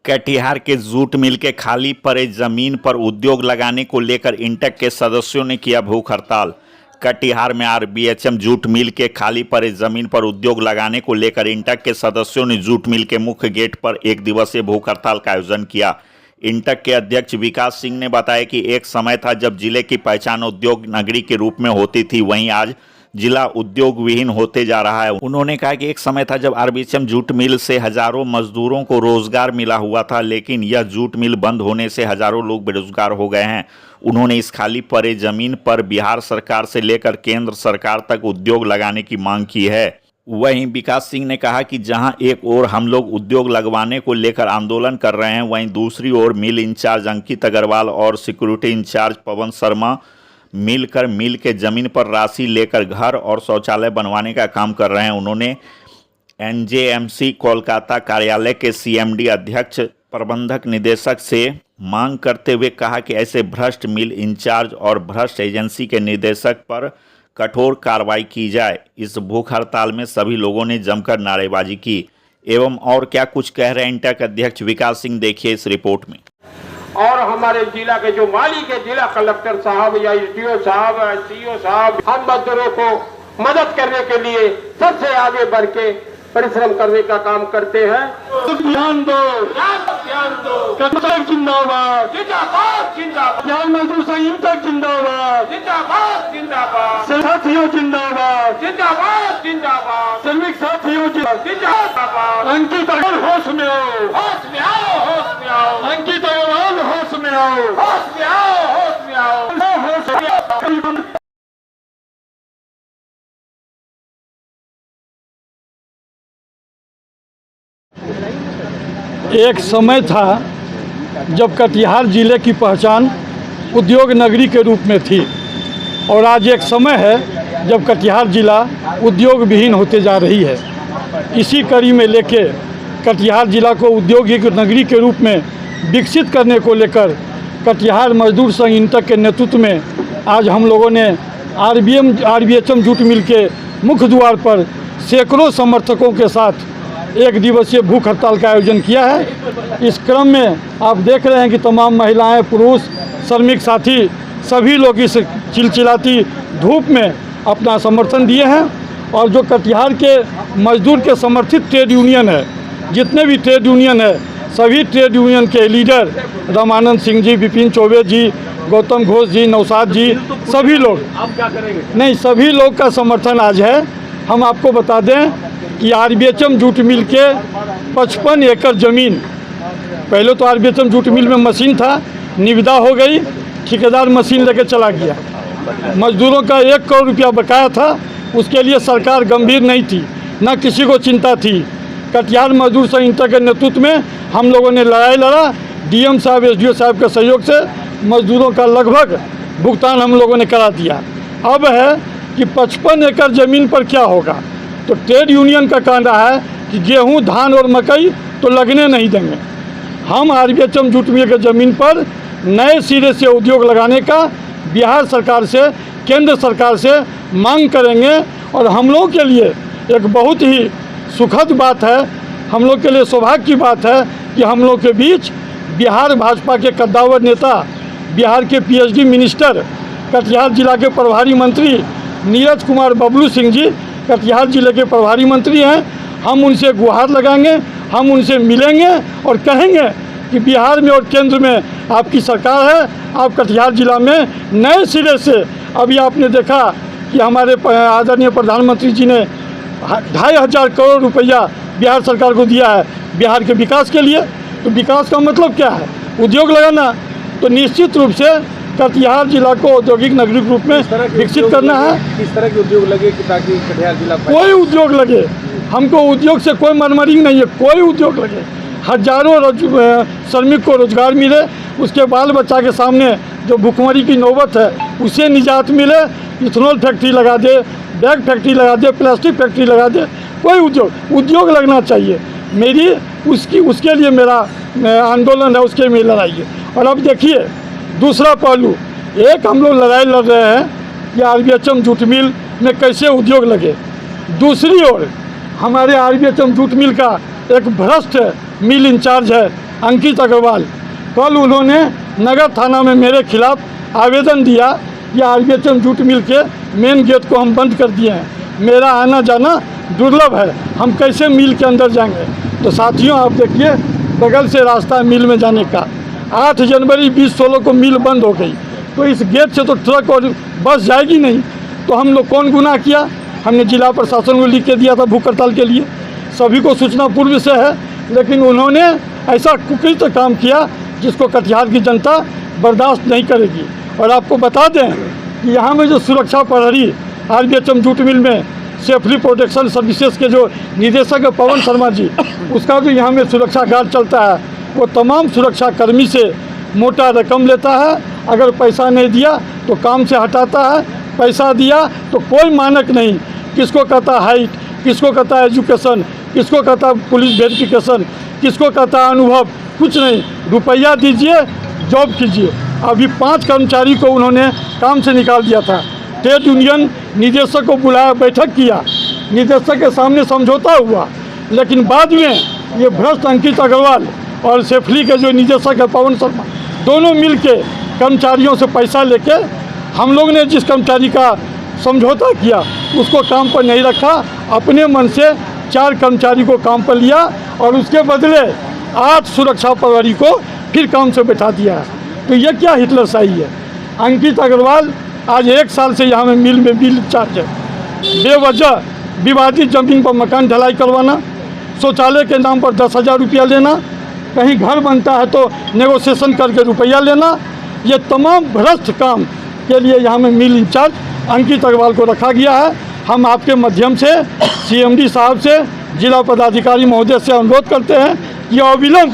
कटिहार के jute mill के खाली पड़े जमीन पर उद्योग लगाने को लेकर इंटक के सदस्यों ने किया भूख हड़ताल। कटिहार में आरबीएचएम जूट मिल के खाली पड़े जमीन पर उद्योग लगाने को लेकर इंटक के सदस्यों ने जूट मिल के मुख्य गेट पर एक दिवसीय भूख हड़ताल का आयोजन किया। इंटक के अध्यक्ष विकास सिंह ने बताया कि एक समय था जब जिले की पहचान उद्योग नगरी के रूप में होती थी, वहीं आज जिला उद्योग विहीन होते जा रहा है। उन्होंने कहा कि एक समय था जब आरबीएचएम जूट मिल से हजारों मजदूरों को रोजगार मिला हुआ था, लेकिन यह जूट मिल बंद होने से हजारों लोग बेरोजगार हो गए हैं। उन्होंने इस खाली पड़े जमीन पर बिहार सरकार से लेकर केंद्र सरकार तक उद्योग लगाने की मांग की है। वहीं विकास सिंह ने कहा कि जहां एक ओर हम लोग उद्योग लगवाने को लेकर आंदोलन कर रहे हैं, वहीं दूसरी ओर मिल इंचार्ज अंकित अग्रवाल और सिक्योरिटी इंचार्ज पवन शर्मा मिलकर मिल के जमीन पर राशि लेकर घर और शौचालय बनवाने का काम कर रहे हैं। उन्होंने एनजेएमसी कोलकाता कार्यालय के सीएमडी अध्यक्ष प्रबंधक निदेशक से मांग करते हुए कहा कि ऐसे भ्रष्ट मिल इंचार्ज और भ्रष्ट एजेंसी के निदेशक पर कठोर कार्रवाई की जाए। इस भूख हड़ताल में सभी लोगों ने जमकर नारेबाजी की। एवं और क्या कुछ कह रहे हैं इंटक अध्यक्ष विकास सिंह, देखिए इस रिपोर्ट में। और हमारे जिला के जो मालिक है, जिला कलेक्टर साहब या एसडीओ साहब, सीओ साहब, हम मजदूरों को मदद करने के लिए सबसे आगे बढ़ के परिश्रम करने का काम करते हैं। ध्यान दो, कर्मचारी जिंदाबाद, जिंदाबाद जिंदाबाद, ज्ञान मजदूर संघ तक जिंदाबाद, जिंदाबाद जिंदाबाद, साथियों जिंदाबाद, जिंदाबाद जिंदाबाद, श्रमिक साथियों जिंदाबाद। अंकित अग्रवाल होश में आओ, होश में आओ, होश में आओ, अंकित अग्रवाल होश में आओ, होश में आओ, होश में आओ, होश में आओ। एक समय था जब कटिहार जिले की पहचान उद्योग नगरी के रूप में थी, और आज एक समय है जब कटिहार जिला उद्योग विहीन होते जा रही है। इसी कड़ी में लेके कटिहार जिला को औद्योगिक नगरी के रूप में विकसित करने को लेकर कटिहार मजदूर संघ इंटक के नेतृत्व में आज हम लोगों ने आरबीएचएम जूट मिल के मुख्य द्वार पर सैकड़ों समर्थकों के साथ एक दिवसीय भूख हड़ताल का आयोजन किया है। इस क्रम में आप देख रहे हैं कि तमाम महिलाएं, पुरुष, श्रमिक साथी सभी लोग इस चिलचिलाती धूप में अपना समर्थन दिए हैं। और जो कटिहार के मजदूर के समर्थित ट्रेड यूनियन है, जितने भी ट्रेड यूनियन है, सभी ट्रेड यूनियन के लीडर रामानंद सिंह जी, विपिन चौबे जी, गौतम घोष जी, नौशाद जी, सभी लोग, आप क्या करेंगे? नहीं, सभी लोग का समर्थन आज है। हम आपको बता दें कि आरबीएचएम जूट मिल के 55 एकड़ ज़मीन, पहले तो आरबीएचएम जूट मिल में मशीन था, निविदा हो गई, ठेकेदार मशीन लेकर चला गया। मजदूरों का 1 करोड़ रुपया बकाया था, उसके लिए सरकार गंभीर नहीं थी, न किसी को चिंता थी। कटिहार मजदूर संघ इंटक के नेतृत्व में हम लोगों ने लड़ाई लड़ा, डीएम साहब, एसडीओ साहब के सहयोग से मजदूरों का लगभग भुगतान हम लोगों ने करा दिया। अब है कि 55 एकड़ ज़मीन पर क्या होगा, तो ट्रेड यूनियन का कहना है कि गेहूं, धान और मकई तो लगने नहीं देंगे। हम आरबीएचएम जूट मिल के ज़मीन पर नए सिरे से उद्योग लगाने का बिहार सरकार से, केंद्र सरकार से मांग करेंगे। और हम लोग के लिए एक बहुत ही सुखद बात है, हम लोग के लिए सौभाग्य की बात है कि हम लोग के बीच बिहार भाजपा के कद्दावर नेता, बिहार के पीएचडी मिनिस्टर, कटिहार जिला के प्रभारी मंत्री नीरज कुमार बबलू सिंह जी कटिहार जिले के प्रभारी मंत्री हैं। हम उनसे गुहार लगाएंगे, हम उनसे मिलेंगे और कहेंगे कि बिहार में और केंद्र में आपकी सरकार है, आप कटिहार जिला में नए सिरे से, अभी आपने देखा कि हमारे आदरणीय प्रधानमंत्री जी ने 2,500 करोड़ रुपया बिहार सरकार को दिया है बिहार के विकास के लिए। तो विकास का मतलब क्या है? उद्योग लगाना। तो निश्चित रूप से कटिहार जिला को औद्योगिक नगरी के रूप में विकसित करना है। किस तरह के उद्योग लगे कि ताकि कटिहार जिला कोई उद्योग लगे, हमको उद्योग से कोई मरमरिंग नहीं है, कोई उद्योग लगे, हजारों श्रमिक को रोजगार मिले, उसके बाल बच्चा के सामने जो भुखमरी की नौबत है उसे निजात मिले। इथेनॉल फैक्ट्री लगा दे, बैग फैक्ट्री लगा दे, प्लास्टिक फैक्ट्री लगा दे, कोई उद्योग लगना चाहिए। मेरी उसके लिए मेरा आंदोलन है, उसके लिए लड़ाई है। और अब देखिए दूसरा पहलू, एक हम लोग लड़ाई लड़ रहे हैं कि आरबीएचएम जूट मिल में कैसे उद्योग लगे, दूसरी ओर हमारे आरबीएचएम जूट मिल का एक भ्रष्ट मिल इंचार्ज है अंकित अग्रवाल, कल उन्होंने नगर थाना में मेरे खिलाफ आवेदन दिया कि आरबीएचएम जूट मिल के मेन गेट को हम बंद कर दिए हैं, मेरा आना जाना दुर्लभ है, हम कैसे मिल के अंदर जाएंगे। तो साथियों आप देखिए, बगल से रास्ता है मिल में जाने का। 8 जनवरी 2016 को मिल बंद हो गई, तो इस गेट से तो ट्रक और बस जाएगी नहीं। तो हम लोग कौन गुनाह किया? हमने जिला प्रशासन को लिख के दिया था भूख हड़ताल के लिए, सभी को सूचना पूर्व से है, लेकिन उन्होंने ऐसा कुकृत्य काम किया जिसको कटिहार की जनता बर्दाश्त नहीं करेगी। और आपको बता दें कि यहाँ में जो सुरक्षा प्रहरी आरबीएचएम जूट मिल में सेफ्टी प्रोटेक्शन सर्विसेज के जो निदेशक है पवन शर्मा जी, उसका जो यहाँ में सुरक्षा गार्ड चलता है, वो तमाम सुरक्षा कर्मी से मोटा रकम लेता है। अगर पैसा नहीं दिया तो काम से हटाता है, पैसा दिया तो कोई मानक नहीं, किसको कहता है हाइट, किसको कहता है एजुकेशन, किसको कहता है पुलिस वेरिफिकेशन, किसको कहता है अनुभव, कुछ नहीं। रुपया दीजिए, जॉब कीजिए। अभी 5 कर्मचारी को उन्होंने काम से निकाल दिया था। ट्रेड यूनियन निदेशक को बुलाया, बैठक किया, निदेशक के सामने समझौता हुआ, लेकिन बाद में ये भ्रष्ट अंकित अग्रवाल और सेफ्ली के जो निदेशक है पवन शर्मा, दोनों मिल के कर्मचारियों से पैसा लेके हम लोग ने जिस कर्मचारी का समझौता किया उसको काम पर नहीं रखा, अपने मन से 4 कर्मचारी को काम पर लिया और उसके बदले 8 सुरक्षा प्रहरी को फिर काम से बैठा दिया है। तो ये क्या हिटलरशाही है? अंकित अग्रवाल आज 1 साल से यहाँ में मिल इंचार्ज है। बेवजह विवादित ज़मीन पर मकान ढलाई करवाना, शौचालय के नाम पर 10,000 रुपया लेना, कहीं घर बनता है तो नेगोशिएशन करके रुपया लेना, ये तमाम भ्रष्ट काम के लिए यहाँ में मिल इंचार्ज अंकित अग्रवाल को रखा गया है। हम आपके माध्यम से सीएमडी साहब से, जिला पदाधिकारी महोदय से अनुरोध करते हैं कि अविलंब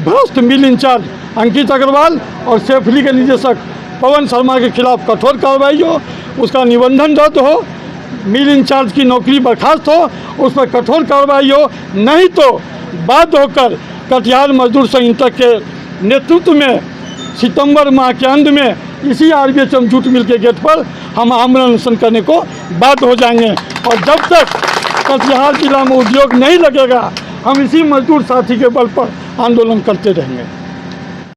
भ्रष्ट मिल इंचार्ज अंकित अग्रवाल और सेफ्ली के निदेशक पवन शर्मा के खिलाफ कठोर कार्रवाई हो, उसका निबंधन रद्द हो, मिल इंचार्ज की नौकरी बर्खास्त हो, उस पर कठोर कार्रवाई हो, नहीं तो बाध्य होकर कटिहार मजदूर संगठन के नेतृत्व में सितंबर माह के अंत में इसी आरबीएचएम जूट मिल के गेट पर हम आमरण अनशन करने को बाध्य हो जाएंगे। और जब तक कटिहार जिला में उद्योग नहीं लगेगा, हम इसी मजदूर साथी के बल पर आंदोलन करते रहेंगे।